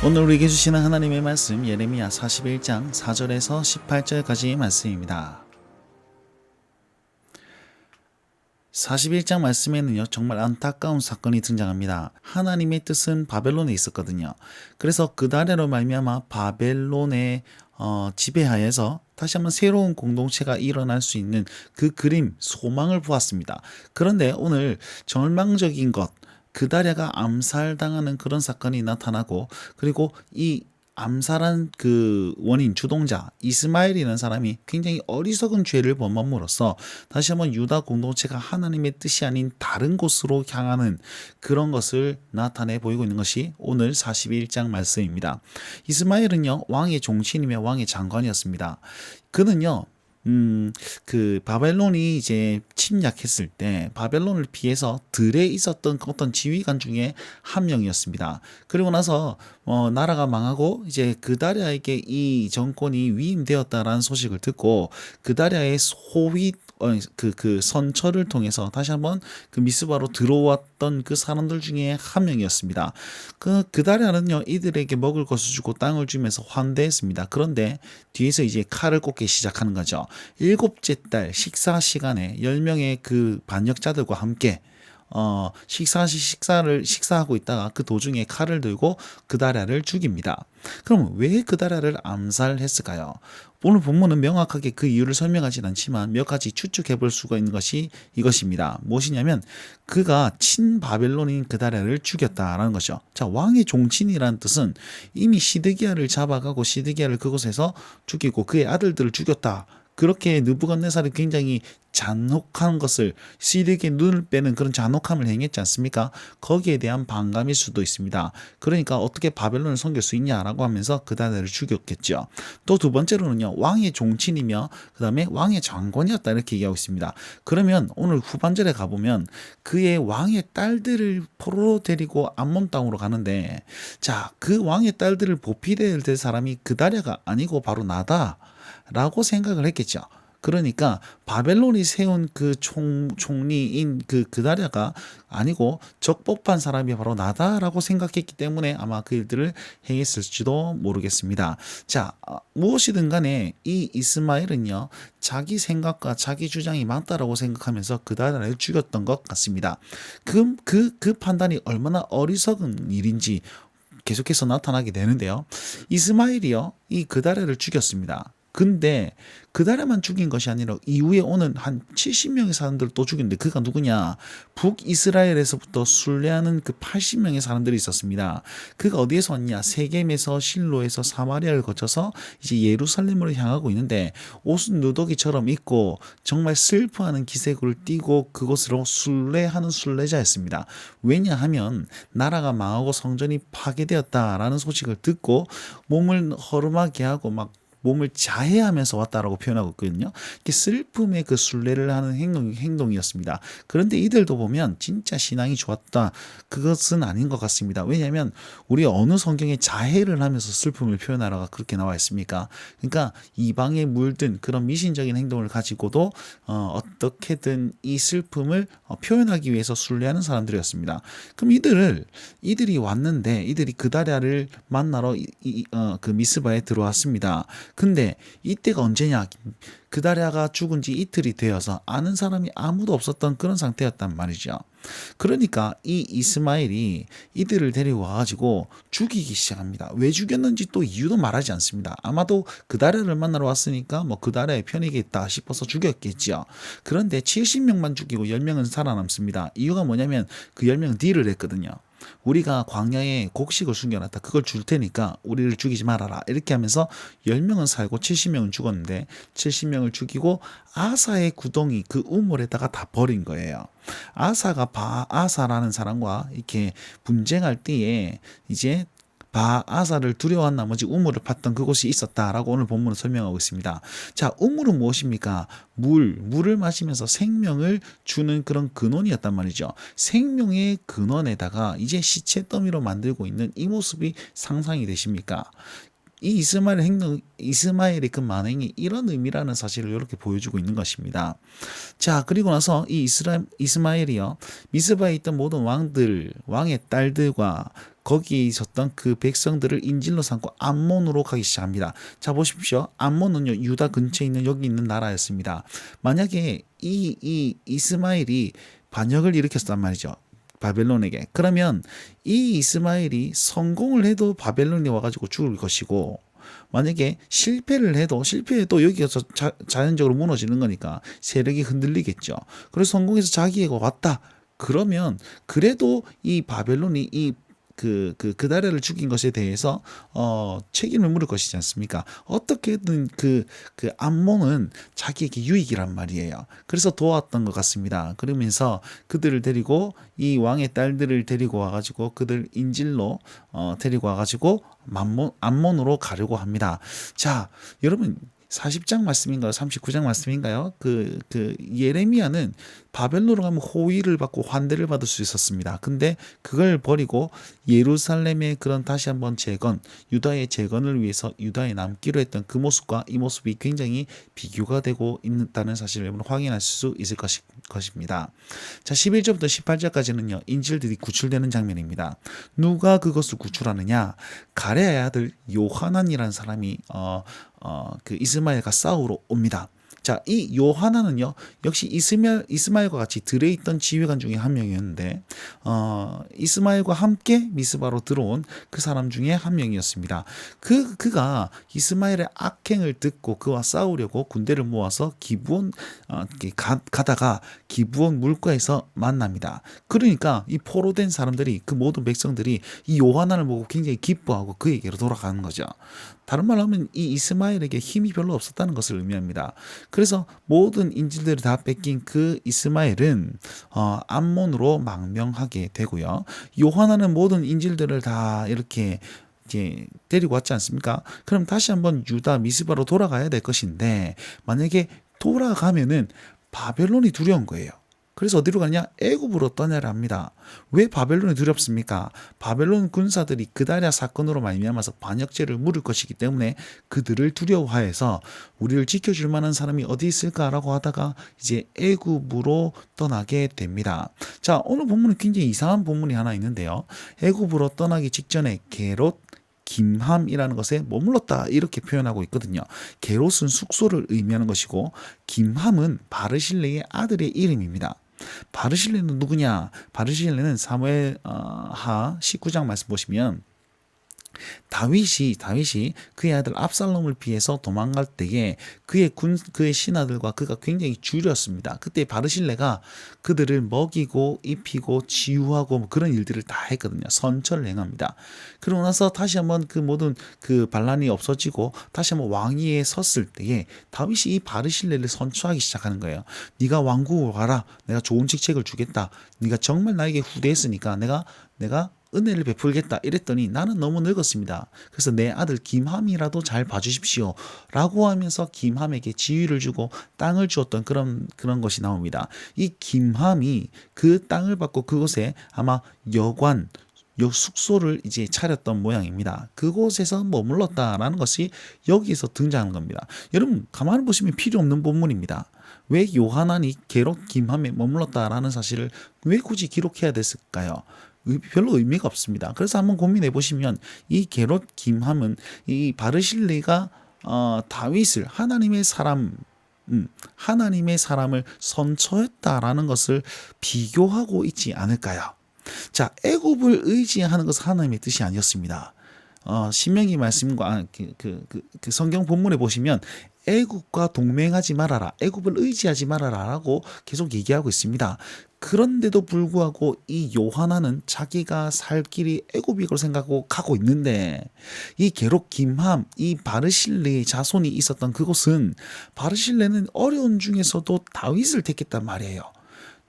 오늘 우리에게 주시는 하나님의 말씀 예레미야 41장 4절에서 18절까지의 말씀입니다. 41장 말씀에는요, 정말 안타까운 사건이 등장합니다. 하나님의 뜻은 바벨론에 있었거든요. 그래서 그 다래로 말미암아 바벨론의 지배하에서 다시 한번 새로운 공동체가 일어날 수 있는 그 그림, 소망을 보았습니다. 그런데 오늘 절망적인 것, 그다랴가 암살당하는 그런 사건이 나타나고, 그리고 이 암살한 그 원인 주동자 이스마엘이라는 사람이 굉장히 어리석은 죄를 범함으로써 다시 한번 유다 공동체가 하나님의 뜻이 아닌 다른 곳으로 향하는 그런 것을 나타내 보이고 있는 것이 오늘 41장 말씀입니다. 이스마엘은요, 왕의 종친이며 왕의 장관이었습니다. 그는요, 그 바벨론이 이제 침략했을 때 바벨론을 피해서 들에 있었던 어떤 지휘관 중에 한 명이었습니다. 그리고 나서 나라가 망하고 이제 그다랴에게 이 정권이 위임되었다라는 소식을 듣고 그다랴의 소위 그 선처를 통해서 다시 한번 그 미스바로 들어왔던 그 사람들 중에 한 명이었습니다. 그다랴는요, 이들에게 먹을 것을 주고 땅을 주면서 환대했습니다. 그런데 뒤에서 이제 칼을 꽂기 시작하는 거죠. 일곱째 달 식사 시간에 10명의 그 반역자들과 함께 식사하고 있다가 그 도중에 칼을 들고 그다랴를 죽입니다. 그럼 왜 그다랴를 암살했을까요? 오늘 본문은 명확하게 그 이유를 설명하진 않지만 몇 가지 추측해 볼 수가 있는 것이 이것입니다. 무엇이냐면 그가 친바벨론인 그다랴를 죽였다라는 것이죠. 자, 왕의 종친이라는 뜻은 이미 시드기야를 잡아가고 시드기야를 그곳에서 죽이고 그의 아들들을 죽였다. 그렇게 느부갓네살이 굉장히 잔혹한 것을 시드기야의 눈을 빼는 그런 잔혹함을 행했지 않습니까? 거기에 대한 반감일 수도 있습니다. 그러니까 어떻게 바벨론을 섬길 수 있냐라고 하면서 그다랴를 죽였겠죠. 또 두 번째로는요, 왕의 종친이며 그 다음에 왕의 장관이었다 이렇게 얘기하고 있습니다. 그러면 오늘 후반절에 가보면 그의 왕의 딸들을 포로로 데리고 암몬 땅으로 가는데, 자, 그 왕의 딸들을 보필해야 될 사람이 그다랴가 아니고 바로 나다 라고 생각을 했겠죠. 그러니까 바벨론이 세운 그 총리인 그다랴가 아니고 적법한 사람이 바로 나다라고 생각했기 때문에 아마 그 일들을 행했을지도 모르겠습니다. 자, 무엇이든 간에 이 이스마엘은요, 자기 생각과 자기 주장이 맞다라고 생각하면서 그다랴를 죽였던 것 같습니다. 그 판단이 얼마나 어리석은 일인지 계속해서 나타나게 되는데요. 이스마엘이요, 이 그다랴를 죽였습니다. 근데 그다랴만 죽인 것이 아니라 이후에 오는 한 70명의 사람들을 또 죽였는데 그가 누구냐? 북이스라엘에서부터 순례하는 그 80명의 사람들이 있었습니다. 그가 어디에서 왔냐? 세겜에서 실로에서 사마리아를 거쳐서 이제 예루살렘으로 향하고 있는데 옷은 누더기처럼 입고 정말 슬퍼하는 기색을 띠고 그곳으로 순례하는 순례자였습니다. 왜냐하면 나라가 망하고 성전이 파괴되었다라는 소식을 듣고 몸을 허름하게 하고 막 몸을 자해하면서 왔다라고 표현하고 있거든요. 이게 슬픔의 그 순례를 하는 행동이었습니다. 그런데 이들도 보면 진짜 신앙이 좋았다, 그것은 아닌 것 같습니다. 왜냐하면 우리 어느 성경에 자해를 하면서 슬픔을 표현하라가 그렇게 나와 있습니까? 그러니까 이방에 물든 그런 미신적인 행동을 가지고도 어떻게든 이 슬픔을 표현하기 위해서 순례하는 사람들이었습니다. 그럼 이들이 왔는데 이들이 그다랴를 만나러 그 미스바에 들어왔습니다. 근데 이때가 언제냐? 그다랴가 죽은 지 이틀이 되어서 아는 사람이 아무도 없었던 그런 상태였단 말이죠. 그러니까 이 이스마엘이 이들을 데리고 와가지고 죽이기 시작합니다. 왜 죽였는지 또 이유도 말하지 않습니다. 아마도 그다랴를 만나러 왔으니까 뭐 그다랴의 편이겠다 싶어서 죽였겠죠. 그런데 70명만 죽이고 10명은 살아남습니다. 이유가 뭐냐면 그 10명은 딜을 했거든요. 우리가 광야에 곡식을 숨겨놨다, 그걸 줄 테니까 우리를 죽이지 말아라, 이렇게 하면서 10명은 살고 70명은 죽었는데 70명을 죽이고 아사의 구덩이 그 우물에다가 다 버린 거예요. 아사가 바아사라는 사람과 이렇게 분쟁할 때에 이제 바아사를 두려워한 나머지 우물을 팠던 그곳이 있었다라고 오늘 본문은 설명하고 있습니다. 자, 우물은 무엇입니까? 물을 마시면서 생명을 주는 그런 근원이었단 말이죠. 생명의 근원에다가 이제 시체 더미로 만들고 있는 이 모습이 상상이 되십니까? 이 이스마엘의 그 만행이 이런 의미라는 사실을 이렇게 보여주고 있는 것입니다. 자, 그리고 나서 이 이스마엘이요, 미스바에 있던 모든 왕의 딸들과 거기에 있었던 그 백성들을 인질로 삼고 암몬으로 가기 시작합니다. 자, 보십시오. 암몬은요, 유다 근처에 있는 여기 있는 나라였습니다. 만약에 이 이스마엘이 반역을 일으켰단 말이죠. 바벨론에게. 그러면 이 이스마엘이 성공을 해도 바벨론이 와가지고 죽을 것이고, 만약에 실패해도 여기가 자연적으로 무너지는 거니까 세력이 흔들리겠죠. 그래서 성공해서 자기가 왔다. 그러면 그래도 이 바벨론이 그다리아를 죽인 것에 대해서 책임을 물을 것이지 않습니까? 어떻게든 그 암몬은 자기에게 유익이란 말이에요. 그래서 도왔던 것 같습니다. 그러면서 그들을 데리고 이 왕의 딸들을 데리고 와가지고 그들 인질로 데리고 와가지고 암몬으로 가려고 합니다. 자, 여러분 40장 말씀인가요? 39장 말씀인가요? 예레미야는 바벨론으로 가면 호의를 받고 환대를 받을 수 있었습니다. 근데 그걸 버리고 예루살렘의 그런 다시 한번 재건, 유다의 재건을 위해서 유다에 남기로 했던 그 모습과 이 모습이 굉장히 비교가 되고 있다는 사실을 여러분 확인할 수 있을 것입니다. 자, 11절부터 18절까지는요, 인질들이 구출되는 장면입니다. 누가 그것을 구출하느냐? 가레아의 아들 요하난이라는 사람이 그 이스마엘과 싸우러 옵니다. 자, 이 요하나는요, 역시 이스마엘과 같이 들에 있던 지휘관 중에 한 명이었는데, 이스마엘과 함께 미스바로 들어온 그 사람 중에 한 명이었습니다. 그가 이스마엘의 악행을 듣고 그와 싸우려고 군대를 모아서 기브온 가다가 기브온 물가에서 만납니다. 그러니까 이 포로된 사람들이, 그 모든 백성들이 이 요하나를 보고 굉장히 기뻐하고 그에게로 돌아가는 거죠. 다른 말로 하면 이 이스마엘에게 힘이 별로 없었다는 것을 의미합니다. 그래서 모든 인질들을 다 뺏긴 그 이스마엘은 암몬으로 망명하게 되고요. 요하나는 모든 인질들을 다 이렇게 이제 데리고 왔지 않습니까? 그럼 다시 한번 유다 미스바로 돌아가야 될 것인데, 만약에 돌아가면은 바벨론이 두려운 거예요. 그래서 어디로 가냐? 애굽으로 떠나려 합니다. 왜 바벨론이 두렵습니까? 바벨론 군사들이 그다리아 사건으로 말미암아서 반역죄를 물을 것이기 때문에 그들을 두려워하여서 우리를 지켜줄 만한 사람이 어디 있을까라고 하다가 이제 애굽으로 떠나게 됩니다. 자, 오늘 본문은 굉장히 이상한 본문이 하나 있는데요. 애굽으로 떠나기 직전에 게롯 김함이라는 것에 머물렀다, 이렇게 표현하고 있거든요. 게롯은 숙소를 의미하는 것이고, 김함은 바르실레의 아들의 이름입니다. 바르실레는 누구냐? 바르실레는 사무엘 하 19장 말씀 보시면 다윗이 그의 아들 압살롬을 피해서 도망갈 때에 그의 신하들과 그가 굉장히 줄였습니다. 그때 바르실레가 그들을 먹이고 입히고 치유하고 그런 일들을 다 했거든요. 선처를 행합니다. 그러고 나서 다시 한번 그 모든 그 반란이 없어지고 다시 한번 왕위에 섰을 때에 다윗이 이 바르실레를 선처하기 시작하는 거예요. 네가 왕국으로 가라. 내가 좋은 직책을 주겠다. 네가 정말 나에게 후대했으니까 내가 은혜를 베풀겠다, 이랬더니 나는 너무 늙었습니다. 그래서 내 아들 김함이라도 잘 봐주십시오 라고 하면서 김함에게 지위를 주고 땅을 주었던 그런 것이 나옵니다. 이 김함이 그 땅을 받고 그곳에 아마 숙소를 이제 차렸던 모양입니다. 그곳에서 머물렀다라는 것이 여기에서 등장하는 겁니다. 여러분 가만히 보시면 필요 없는 본문입니다. 왜 요하난이 게롯 김함에 머물렀다라는 사실을 왜 굳이 기록해야 됐을까요? 별로 의미가 없습니다. 그래서 한번 고민해 보시면 이 게롯 김함은 이 바르실레가 다윗을 하나님의 사람을 선처했다라는 것을 비교하고 있지 않을까요? 자, 애굽을 의지하는 것은 하나님의 뜻이 아니었습니다. 신명기 말씀과 그 성경 본문에 보시면 애굽과 동맹하지 말아라, 애굽을 의지하지 말아라라고 계속 얘기하고 있습니다. 그런데도 불구하고 이 요하나는 자기가 살 길이 애굽이라고 생각하고 가고 있는데, 이 게롯 김함, 이 바르실레의 자손이 있었던 그곳은, 바르실레는 어려운 중에서도 다윗을 택했단 말이에요.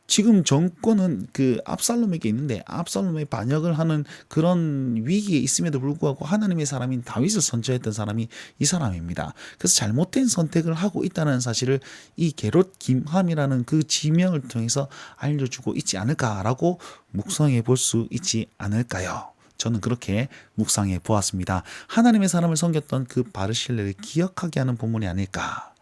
지금 정권은 그 압살롬에게 있는데 압살롬의 반역을 하는 그런 위기에 있음에도 불구하고 하나님의 사람인 다윗을 선처했던 사람이 이 사람입니다. 그래서 잘못된 선택을 하고 있다는 사실을 이 게롯 김함이라는 그 지명을 통해서 알려주고 있지 않을까라고 묵상해 볼 수 있지 않을까요? 저는 그렇게 묵상해 보았습니다. 하나님의 사람을 섬겼던 그 바르실레를 기억하게 하는 본문이 아닐까.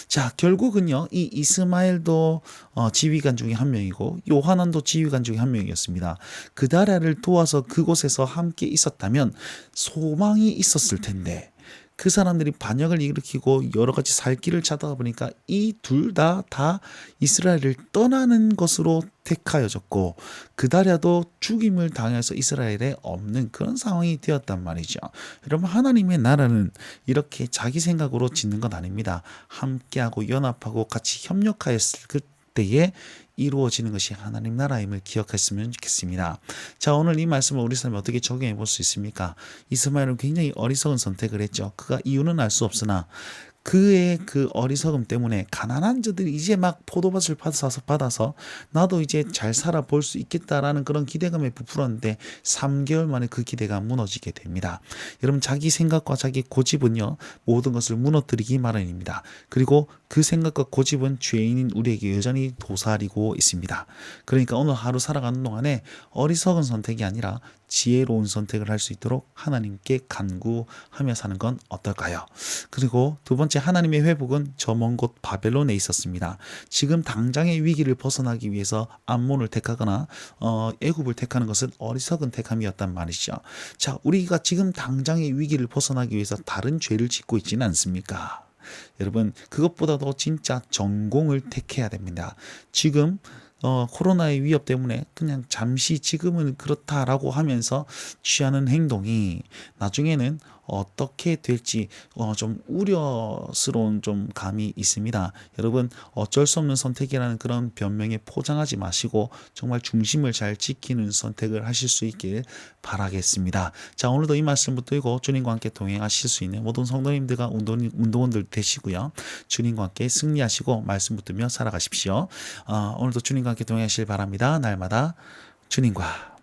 자, 결국은요, 이 이스마엘도 지휘관 중에 한 명이고 요하난도 지휘관 중에 한 명이었습니다. 그다랴를 도와서 그곳에서 함께 있었다면 소망이 있었을 텐데 그 사람들이 반역을 일으키고 여러 가지 살 길을 찾아다 보니까 이 둘 다 이스라엘을 떠나는 것으로 택하여졌고 그다랴도 죽임을 당해서 이스라엘에 없는 그런 상황이 되었단 말이죠. 여러분, 하나님의 나라는 이렇게 자기 생각으로 짓는 건 아닙니다. 함께하고 연합하고 같이 협력하였을 그때에 이루어지는 것이 하나님 나라임을 기억했으면 좋겠습니다. 자, 오늘 이 말씀을 우리 삶에 어떻게 적용해 볼 수 있습니까? 이스마엘은 굉장히 어리석은 선택을 했죠. 그가 이유는 알 수 없으나 그의 그 어리석음 때문에 가난한 자들이 이제 막 포도밭을 받아서 나도 이제 잘 살아볼 수 있겠다라는 그런 기대감에 부풀었는데 3개월 만에 그 기대가 무너지게 됩니다. 여러분, 자기 생각과 자기 고집은요, 모든 것을 무너뜨리기 마련입니다. 그리고 그 생각과 고집은 죄인인 우리에게 여전히 도사리고 있습니다. 그러니까 오늘 하루 살아가는 동안에 어리석은 선택이 아니라 지혜로운 선택을 할 수 있도록 하나님께 간구하며 사는 건 어떨까요? 그리고 두 번째, 하나님의 회복은 저 먼 곳 바벨론에 있었습니다. 지금 당장의 위기를 벗어나기 위해서 암몬을 택하거나 애굽을 택하는 것은 어리석은 택함이었단 말이죠. 자, 우리가 지금 당장의 위기를 벗어나기 위해서 다른 죄를 짓고 있지는 않습니까? 여러분, 그것보다도 진짜 전공을 택해야 됩니다. 지금 코로나의 위협 때문에 그냥 잠시 지금은 그렇다라고 하면서 취하는 행동이 나중에는 어떻게 될지 좀 우려스러운 좀 감이 있습니다. 여러분, 어쩔 수 없는 선택이라는 그런 변명에 포장하지 마시고 정말 중심을 잘 지키는 선택을 하실 수 있길 바라겠습니다. 자, 오늘도 이 말씀 붙들고 주님과 함께 동행하실 수 있는 모든 성도님들과 운동원들 되시고요. 주님과 함께 승리하시고 말씀 붙들며 살아가십시오. 오늘도 주님과 함께 동행하시길 바랍니다. 날마다 주님과